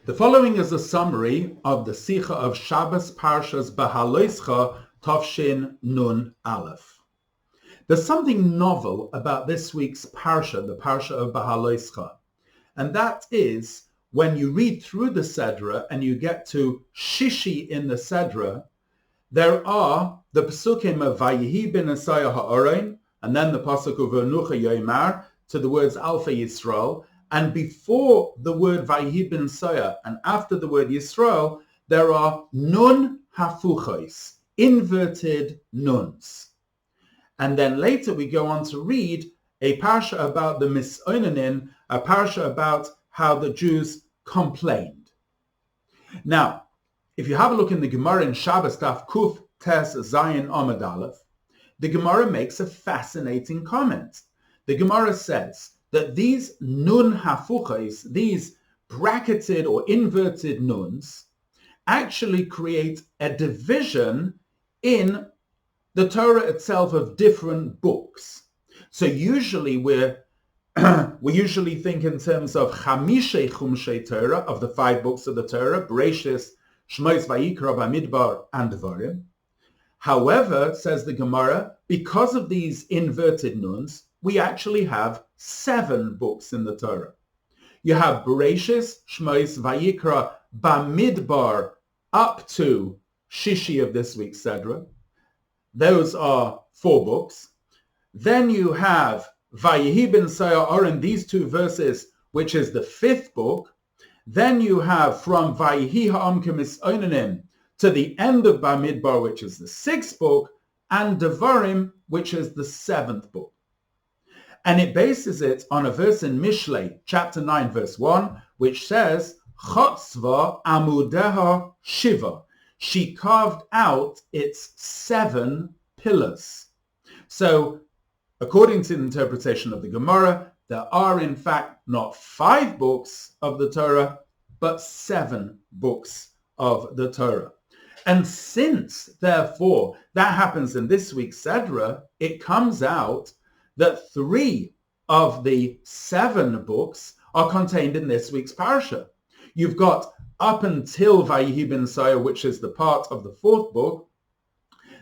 The following is a summary of the Sicha of Shabbos Parshas Behaalosecha Tavshin Nun Aleph. There's something novel about this week's Parsha, the Parsha of Behaalosecha, and that is when you read through the Sedra and you get to Shishi in the Sedra, there are the Pesukim of Vayihi ben Esaya Ha'orein, and then the Pasuk of V'nucha Yoimar to the words Alpha Yisrael. And before the word Vayihi ben Esaya and after the word Yisrael, there are Nun Hafuchos, inverted nuns. And then later we go on to read a parsha about the Misonanin, a parsha about how the Jews complained. Now, if you have a look in the Gemara in Shabbos Daf Kuf Tes Zayin Amud Aleph, the Gemara makes a fascinating comment. The Gemara says that these nun hafuchos, these bracketed or inverted nuns, actually create a division in the Torah itself of different books. So usually we usually think in terms of Chamishe Chumshei Torah, of the 5 books of the Torah, Bereshis, Shmos, Vayikra, Bamidbar, and Devarim. However, says the Gemara, because of these inverted nuns, we actually have 7 books in the Torah. You have Bereshis, Shmos, Vayikra, Bamidbar, up to Shishi of this week's Sedra. Those are 4 books. Then you have Vayihi ben Esaya Oren, these 2 verses, which is the 5th book. Then you have from Vayihi Ha'am K'Misonanim to the end of Bamidbar, which is the 6th book, and Devarim, which is the 7th book. And it bases it on a verse in Mishlei, chapter 9, verse 1, which says, Chotzva amudeha shiva. She carved out its 7 pillars. So, according to the interpretation of the Gemara, there are in fact not 5 books of the Torah, but 7 books of the Torah. And since, therefore, that happens in this week's Sedra, it comes out that 3 of the 7 books are contained in this week's Parsha. You've got up until Vayihi ben Esaya, which is the part of the 4th book,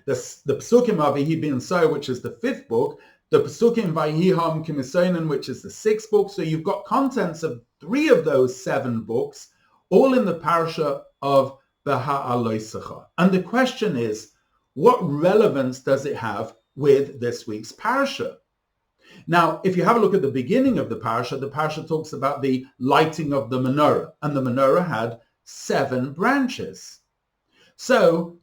the Pesukim of Vayihi ben Esaya, which is the 5th book, the Pesukim Vayihi Ha'am K'Misonanim, which is the 6th book. So you've got contents of 3 of those 7 books, all in the Parsha of Behaalosecha. And the question is, what relevance does it have with this week's Parsha? Now, if you have a look at the beginning of the Parsha talks about the lighting of the menorah, and the menorah had 7 branches. So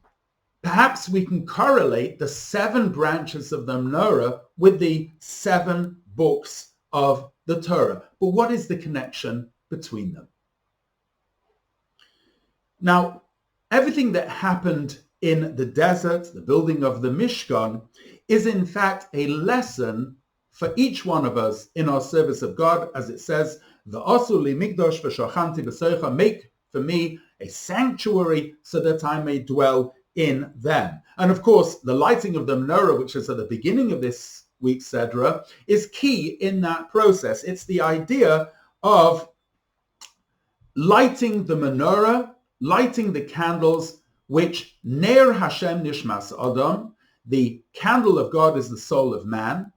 perhaps we can correlate the 7 branches of the menorah with the 7 books of the Torah. But what is the connection between them? Now, everything that happened in the desert, the building of the Mishkan, is in fact a lesson for each one of us in our service of God, as it says, "V'asu li mikdash v'shachanti b'soicha," make for me a sanctuary so that I may dwell in them. And of course, the lighting of the menorah, which is at the beginning of this week's Sedra, is key in that process. It's the idea of lighting the menorah, lighting the candles, which Ner Hashem Nishmas Adam, the candle of God is the soul of man.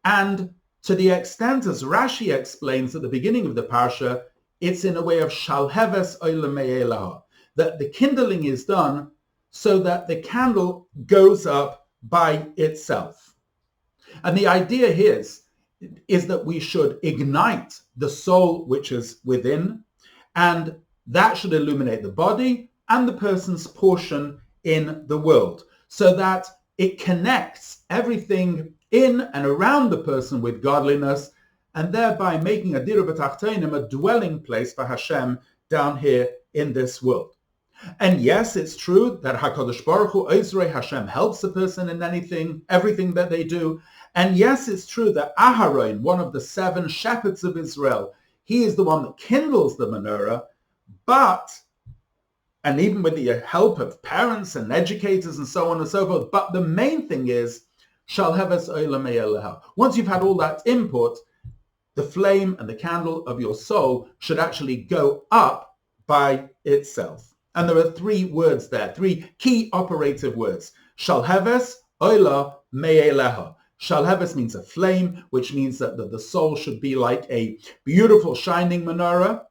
And to the extent, as Rashi explains at the beginning of the Parsha, it's in a way of Shalheves Olamei Elah, that the kindling is done so that the candle goes up by itself. And the idea here is that we should ignite the soul which is within, and that should illuminate the body and the person's portion in the world, so that it connects everything in and around the person with godliness, and thereby making a dira b'tachtonim, a dwelling place for Hashem down here in this world. And yes, it's true that HaKadosh Baruch Hu, Ozrei Hashem, helps a person in everything that they do. And yes, it's true that Aharon, one of the 7 shepherds of Israel, he is the one that kindles the menorah, and even with the help of parents and educators and so on and so forth, but the main thing is, Shalheves Olamei Elah. Once you've had all that input, the flame and the candle of your soul should actually go up by itself. And there are three words there, three key operative words. Shalheves, oila, me'eleha. Shalheves means a flame, which means that the soul should be like a beautiful shining menorah.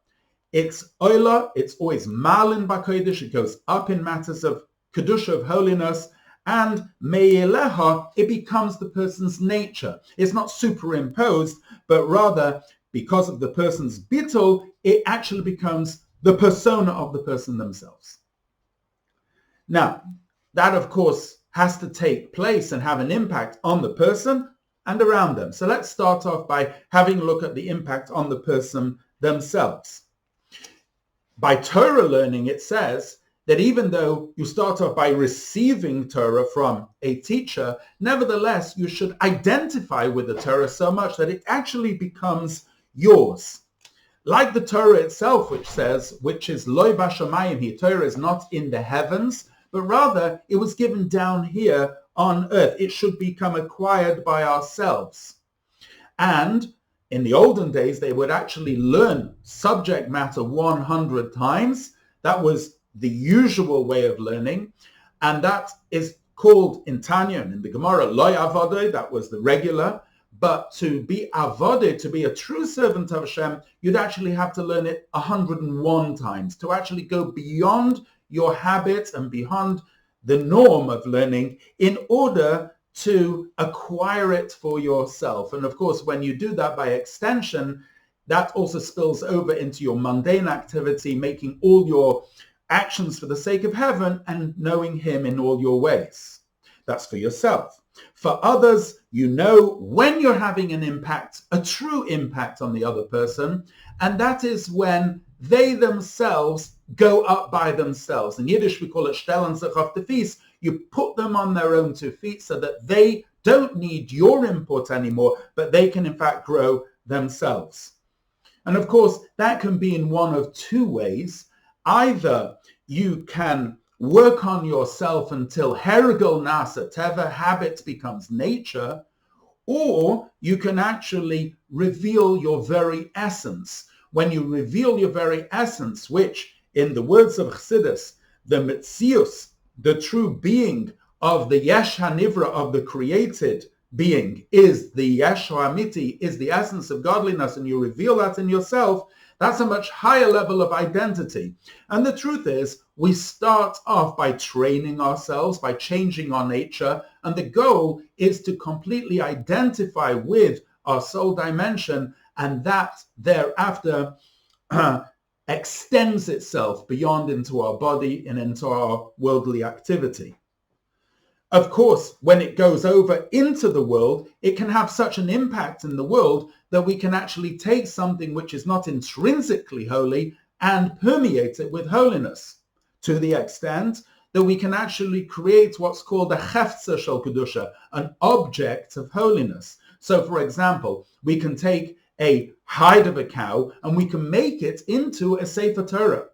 It's oila, it's always malin b'kodesh, it goes up in matters of kedusha, of holiness. And me'eleha, it becomes the person's nature. It's not superimposed, but rather, because of the person's bittul, it actually becomes the persona of the person themselves. Now, that of course has to take place and have an impact on the person and around them. So let's start off by having a look at the impact on the person themselves. By Torah learning, it says that even though you start off by receiving Torah from a teacher, nevertheless, you should identify with the Torah so much that it actually becomes yours. Like the Torah itself, which says, which is Loi Bashamayim here, Torah is not in the heavens, but rather it was given down here on earth. It should become acquired by ourselves. And in the olden days, they would actually learn subject matter 100 times. That was the usual way of learning. And that is called in Tanya and in the Gemara, Loi Avodeh, that was the regular. But to be avodeh, to be a true servant of Hashem, you'd actually have to learn it 101 times, to actually go beyond your habit and beyond the norm of learning in order to acquire it for yourself. And of course, when you do that by extension, that also spills over into your mundane activity, making all your actions for the sake of heaven and knowing him in all your ways. That's for yourself. For others, you know when you're having an impact, a true impact on the other person, and that is when they themselves go up by themselves. In Yiddish, we call it stellen sich auf die Fies. You put them on their own 2 feet so that they don't need your input anymore, but they can in fact grow themselves. And of course, that can be in one of 2 ways. Either you can work on yourself until hergel nasa teva, habit becomes nature, or you can actually reveal your very essence. When you reveal your very essence, which in the words of Chassidus, the metzius, the true being of the yesh hanivra, of the created being, is the yesh ha'amiti, is the essence of godliness, and you reveal that in yourself, that's a much higher level of identity. And the truth is, we start off by training ourselves, by changing our nature, and the goal is to completely identify with our soul dimension, and that thereafter extends itself beyond into our body and into our worldly activity. Of course, when it goes over into the world, it can have such an impact in the world that we can actually take something which is not intrinsically holy and permeate it with holiness, to the extent that we can actually create what's called a cheftza shel kedusha, an object of holiness. So, for example, we can take a hide of a cow and we can make it into a Sefer Torah.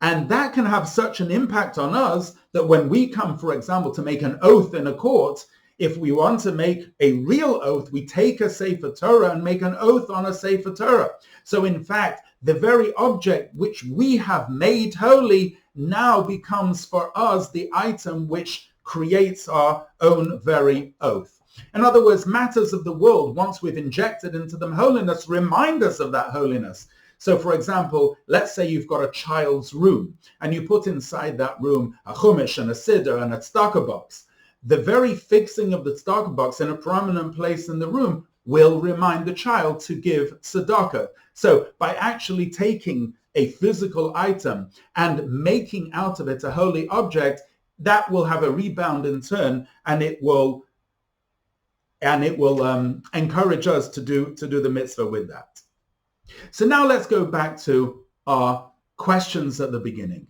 And that can have such an impact on us that when we come, for example, to make an oath in a court, if we want to make a real oath, we take a Sefer Torah and make an oath on a Sefer Torah. So in fact, the very object which we have made holy now becomes for us the item which creates our own very oath. In other words, matters of the world, once we've injected into them holiness, remind us of that holiness. So, for example, let's say you've got a child's room and you put inside that room a chumash and a siddur and a tzedakah box. The very fixing of the tzedakah box in a prominent place in the room will remind the child to give tzedakah. So by actually taking a physical item and making out of it a holy object, that will have a rebound in turn, and it will encourage us to do the mitzvah with that. So now let's go back to our questions at the beginning.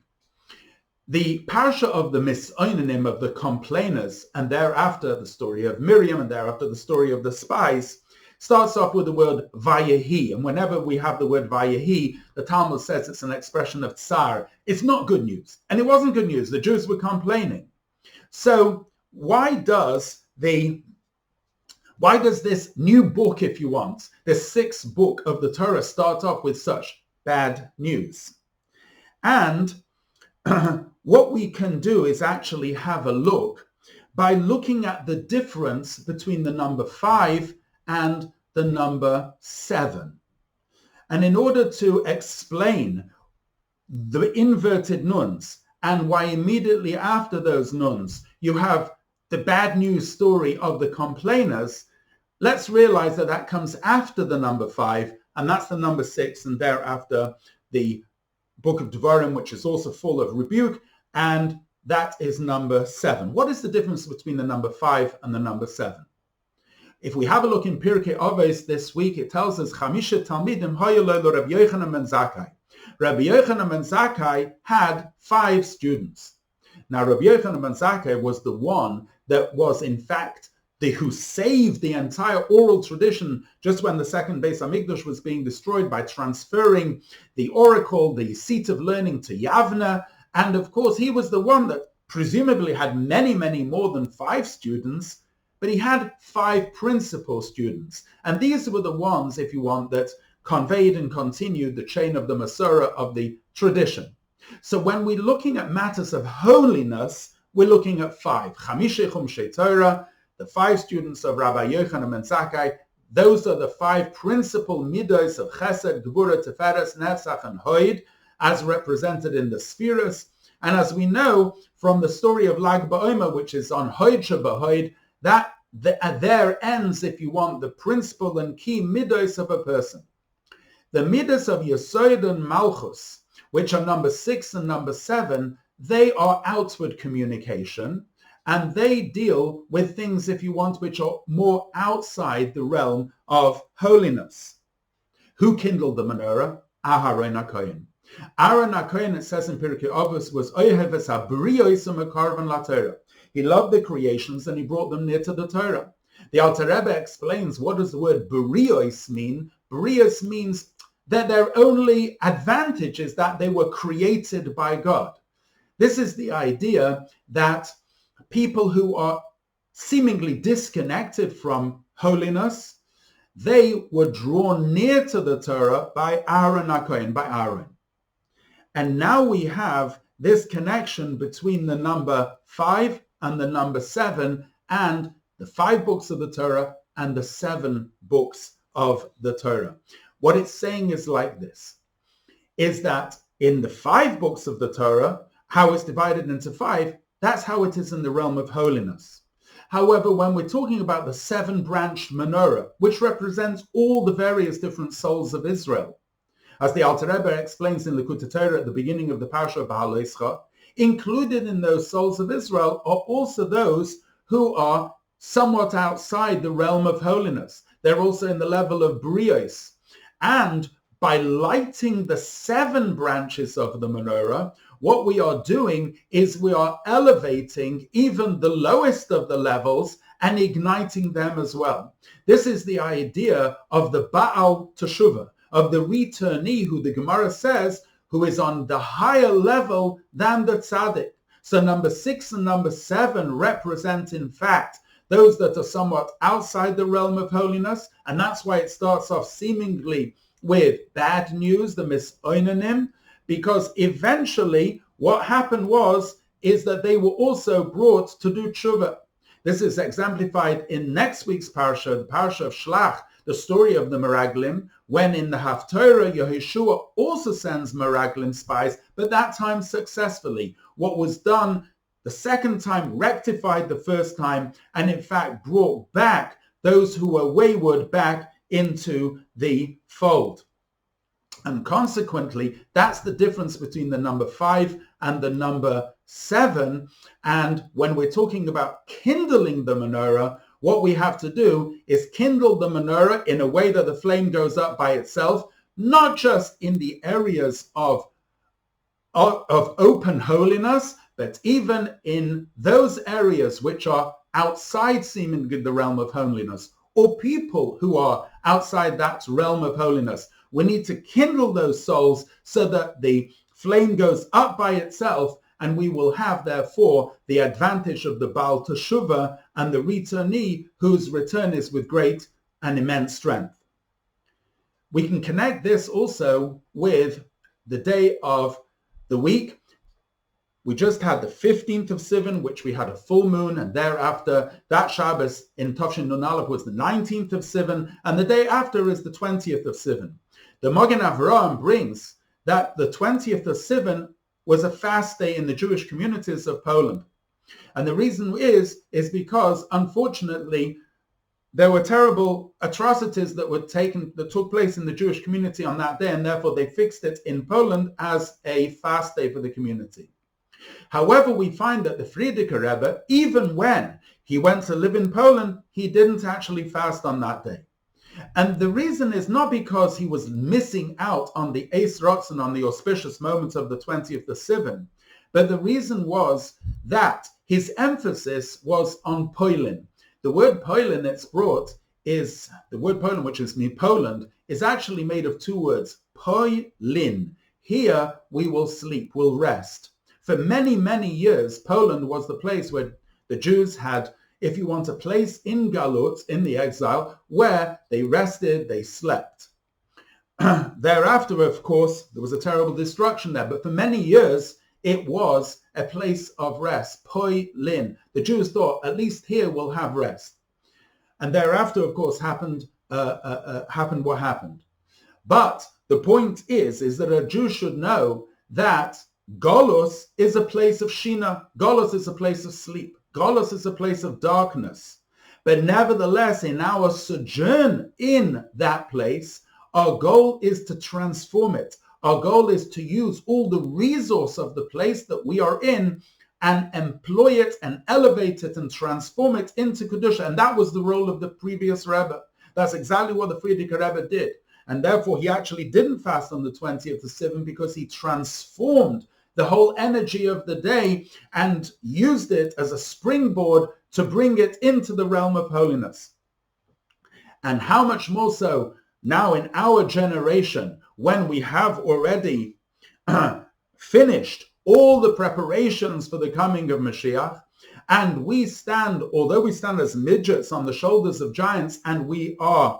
The parsha of the misoinanim, of the complainers, and thereafter the story of Miriam, and thereafter the story of the spies, starts off with the word vayehi. And whenever we have the word vayehi, the Talmud says it's an expression of tsar. It's not good news. And it wasn't good news. The Jews were complaining. So why does this new book, if you want, this 6th book of the Torah, start off with such bad news? And what we can do is actually have a look by looking at the difference between the number 5 and the number 7. And in order to explain the inverted nuns and why immediately after those nuns you have the bad news story of the complainers, let's realize that that comes after the number 5, and that's the number 6, and thereafter the book of Devarim, which is also full of rebuke, and that is number 7. What is the difference between the number 5 and the number 7? If we have a look in Pirkei Avos this week, it tells us, Chamisha Talmidim hayu lo Rabbi Yochanan ben Zakkai. Rabbi Yochanan ben Zakkai had 5 students. Now, Rabbi Yochanan ben Zakkai was the one that was, in fact, who saved the entire oral tradition just when the second Beis Hamikdash was being destroyed by transferring the oracle, the seat of learning, to Yavna. And of course, he was the one that presumably had many, many more than 5 students, but he had 5 principal students. And these were the ones, if you want, that conveyed and continued the chain of the Masorah of the tradition. So when we're looking at matters of holiness, we're looking at 5. Chamishe Chumshei Torah, the 5 students of Rabbi Yochanan ben Zakkai. Those are the 5 principal midos of Chesed, Gevura, Tiferes, Netzach, and Hod, as represented in the spheres. And as we know from the story of Lag BaOmer, which is on Hod Shebahod, that there ends, if you want, the principal and key midos of a person. The midos of Yesod and Malchus, which are number 6 and number 7, they are outward communication, and they deal with things, if you want, which are more outside the realm of holiness. Who kindled the menorah? Aharon HaKohen. Aaron HaKohen, it says in Pirkei Avos, was Oyeves HaBriyos HaMekarvan LaTorah. He loved the creations and he brought them near to the Torah. The Alter Rebbe explains, what does the word Briyos mean? Briyos means that their only advantage is that they were created by God. This is the idea that people who are seemingly disconnected from holiness, they were drawn near to the Torah by Aaron HaKohen, by Aaron. And now we have this connection between the number 5 and the number 7, and the 5 books of the Torah and the 7 books of the Torah. What it's saying is like this, is that in the 5 books of the Torah, how it's divided into 5, that's how it is in the realm of holiness. However, when we're talking about the 7-branched menorah, which represents all the various different souls of Israel, as the Alter Rebbe explains in the Likutei Torah at the beginning of the Sicha Behaalosecha, included in those souls of Israel are also those who are somewhat outside the realm of holiness. They're also in the level of Brios. And by lighting the 7 branches of the menorah, what we are doing is we are elevating even the lowest of the levels and igniting them as well. This is the idea of the Baal Teshuvah, of the returnee, who the Gemara says, who is on the higher level than the tzaddik. So number 6 and number 7 represent, in fact, those that are somewhat outside the realm of holiness, and that's why it starts off seemingly with bad news, the misoinanim, because eventually what happened is that they were also brought to do tshuva. This is exemplified in next week's parsha, the parsha of Shlach, the story of the Meraglim, when in the Haftorah, Yehoshua also sends Meraglim spies, but that time successfully. What was done the second time rectified the first time, and in fact brought back those who were wayward back into the fold. And consequently, that's the difference between the number 5 and the number 7. And when we're talking about kindling the menorah, what we have to do is kindle the menorah in a way that the flame goes up by itself, not just in the areas of open holiness, but even in those areas which are outside seemingly the realm of holiness, or people who are outside that realm of holiness. We need to kindle those souls so that the flame goes up by itself, and we will have, therefore, the advantage of the Baal Teshuvah and the returnee, whose return is with great and immense strength. We can connect this also with the day of the week. We just had the 15th of Sivan, which we had a full moon, and thereafter that Shabbos in Tafshin Nun Aleph was the 19th of Sivan, and the day after is the 20th of Sivan. The Magen Avraham brings that the 20th of Sivan was a fast day in the Jewish communities of Poland. And the reason is because, unfortunately, there were terrible atrocities that took place in the Jewish community on that day, and therefore they fixed it in Poland as a fast day for the community. However, we find that the Frierdiker Rebbe, even when he went to live in Poland, he didn't actually fast on that day. And the reason is not because he was missing out on the Eis Rotzen, on the auspicious moments of the 20th of Sivan, but the reason was that his emphasis was on Poland. The word Poland that's brought is, the word Poland, which is Poland, is actually made of two words, Poilin. Here we will sleep, we'll rest. For many, many years, Poland was the place where the Jews had, if you want, a place in Galut, in the exile, where they rested, they slept. Thereafter, of course, there was a terrible destruction there, but for many years, it was a place of rest, Poilin. The Jews thought, at least here we'll have rest. And thereafter, of course, happened what happened. But the point is that a Jew should know that Golus is a place of Shina. Golus is a place of sleep. Golus is a place of darkness. But nevertheless, in our sojourn in that place, our goal is to transform it. Our goal is to use all the resource of the place that we are in and employ it and elevate it and transform it into Kedusha. And that was the role of the previous Rebbe. That's exactly what the Frierdiker Rebbe did. And therefore, he actually didn't fast on the 20th of Sivan because he transformed the whole energy of the day and used it as a springboard to bring it into the realm of holiness. And how much more so now in our generation, when we have already finished all the preparations for the coming of Mashiach, and we stand, although we stand as midgets on the shoulders of giants, and we are,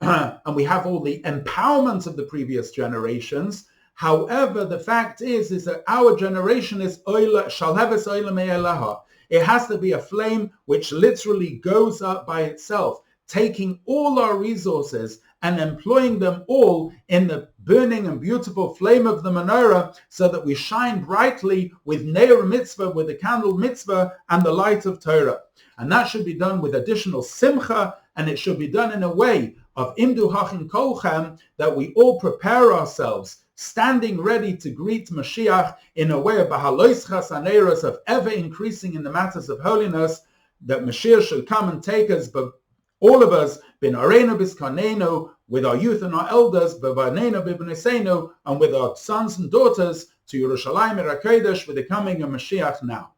and we have all the empowerment of the previous generations. However, the fact is that our generation is shalheves oila me'elaha. It has to be a flame which literally goes up by itself, taking all our resources and employing them all in the burning and beautiful flame of the menorah, so that we shine brightly with Neir mitzvah, with the candle mitzvah and the light of Torah. And that should be done with additional simcha, and it should be done in a way of imdu hachin kolchem, that we all prepare ourselves, standing ready to greet Mashiach in a way of Behaalosecha saneros, of ever increasing in the matters of holiness, that Mashiach should come and take us, but all of us, bin arenu biskanenu, with our youth and our elders, b'vanenu b'bnesenu, and with our sons and daughters, to Yerushalayim Kodesh, with the coming of Mashiach now.